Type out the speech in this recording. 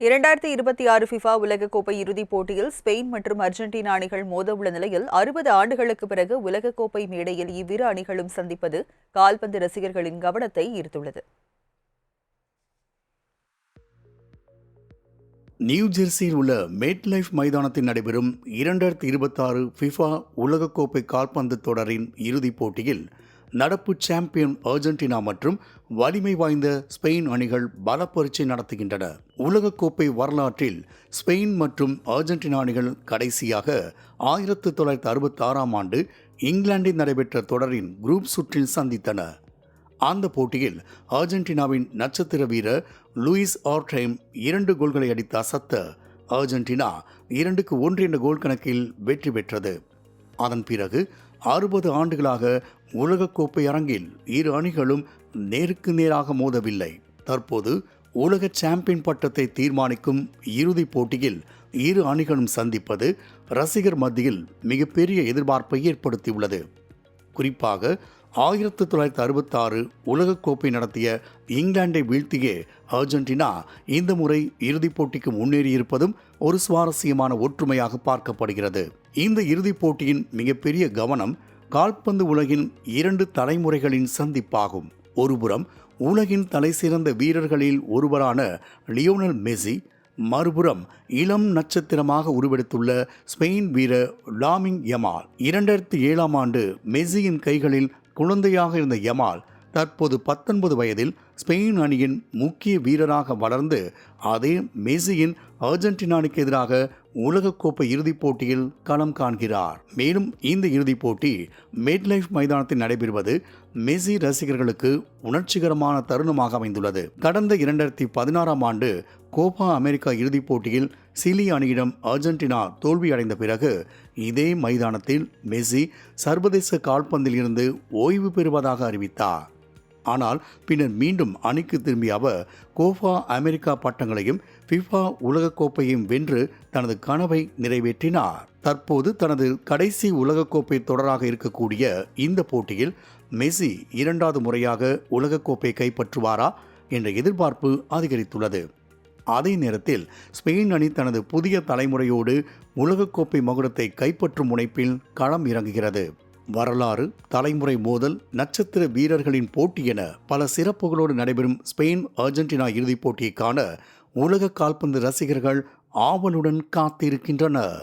2026 FIFA உலகக்கோப்பை இறுதிப் போட்டியில் ஸ்பெயின் மற்றும் அர்ஜென்டினா அணிகள் மோதவுள்ள நிலையில் 60 ஆண்டுகளுக்கு பிறகு உலகக்கோப்பை மேடையில் இவ்விரு அணிகளும் சந்திப்பது கால்பந்து ரசிகர்களின் கவனத்தை ஈர்த்துள்ளது. நியூ ஜெர்சியில் உள்ள மேட்லைஃப் மைதானத்தில் நடைபெறும் 2026 ஃபிஃபா உலகக்கோப்பை கால்பந்து தொடரின் இறுதிப் போட்டியில் நடப்பு சாம்பியன் அர்ஜென்டினா மற்றும் வலிமை வாய்ந்த ஸ்பெயின் அணிகள் பல பரீட்சை நடத்துகின்றன. உலகக்கோப்பை வரலாற்றில் ஸ்பெயின் மற்றும் அர்ஜென்டினா அணிகள் கடைசியாக 1966ஆம் ஆண்டு இங்கிலாந்தில் நடைபெற்ற தொடரின் குரூப் சுற்றில் சந்தித்தன. அந்த போட்டியில் அர்ஜென்டினாவின் நட்சத்திர வீரர் லூயிஸ் ஆர்டைம் 2 கோல்களை அடித்து அசத்த அர்ஜென்டினா 2-1 என்ற கோல் கணக்கில் வெற்றி பெற்றது. அதன் பிறகு 60 ஆண்டுகளாக உலகக்கோப்பை அரங்கில் இரு அணிகளும் நேருக்கு நேராக மோதவில்லை. தற்போது உலக சாம்பியன் பட்டத்தை தீர்மானிக்கும் இறுதிப் போட்டியில் இரு அணிகளும் சந்திப்பது ரசிகர் மத்தியில் மிகப்பெரிய எதிர்பார்ப்பை ஏற்படுத்தியுள்ளது. குறிப்பாக 1966 உலகக்கோப்பை நடத்திய இங்கிலாந்தை வீழ்த்திய அர்ஜென்டினா இந்த முறை இறுதிப் போட்டிக்கு முன்னேறியிருப்பதும் ஒரு சுவாரஸ்யமான ஒற்றுமையாக பார்க்கப்படுகிறது. இந்த இறுதிப் போட்டியின் மிகப்பெரிய கவனம் கால்பந்து உலகின் 2 தலைமுறைகளின் சந்திப்பாகும். ஒருபுறம் உலகின் தலைசிறந்த வீரர்களில் ஒருவரான லியோனல் மெஸ்ஸி, மறுபுறம் இளம் நட்சத்திரமாக உருவெடுத்துள்ள ஸ்பெயின் வீரர் லாமின் யமால். 2007ஆம் ஆண்டு மெஸ்ஸியின் கைகளில் குழந்தையாக இருந்த யமால் தற்போது 19 வயதில் ஸ்பெயின் அணியின் முக்கிய வீரராக வளர்ந்து அதே மெஸ்ஸியின் அர்ஜென்டினா அணிக்கு எதிராக உலகக்கோப்பை இறுதிப் போட்டியில் களம் காண்கிறார். மேலும் இந்த இறுதிப் போட்டி மேட்லைஃப் மைதானத்தில் நடைபெறுவது மெஸ்ஸி ரசிகர்களுக்கு உணர்ச்சிகரமான தருணமாக அமைந்துள்ளது. கடந்த 2016ஆம் ஆண்டு கோப்பா அமெரிக்கா இறுதிப் போட்டியில் சிலி அணியிடம் அர்ஜென்டினா தோல்வியடைந்த பிறகு இதே மைதானத்தில் மெஸ்ஸி சர்வதேச கால்பந்தில் இருந்து ஓய்வு பெறுவதாக அறிவித்தார். ஆனால் பின்னர் மீண்டும் அணிக்கு திரும்பிய அவர் கோப்பா அமெரிக்கா பட்டங்களையும் ஃபிஃபா உலகக்கோப்பையும் வென்று தனது கனவை நிறைவேற்றினார். தற்போது தனது கடைசி உலகக்கோப்பை தொடராக இருக்கக்கூடிய இந்த போட்டியில் மெஸ்ஸி 2வது முறையாக உலகக்கோப்பை கைப்பற்றுவாரா என்ற எதிர்பார்ப்பு அதிகரித்துள்ளது. அதே நேரத்தில் ஸ்பெயின் அணி தனது புதிய தலைமுறையோடு உலகக்கோப்பை மகுடத்தை கைப்பற்றும் முனைப்பில் களம் இறங்குகிறது. வரலாறு, தலைமுறை மோதல், நட்சத்திர வீரர்களின் போட்டி என பல சிறப்புகளோடு நடைபெறும் ஸ்பெயின் அர்ஜென்டினா இறுதிப் போட்டியை காண உலக கால்பந்து ரசிகர்கள் ஆவலுடன் காத்திருக்கின்றனர்.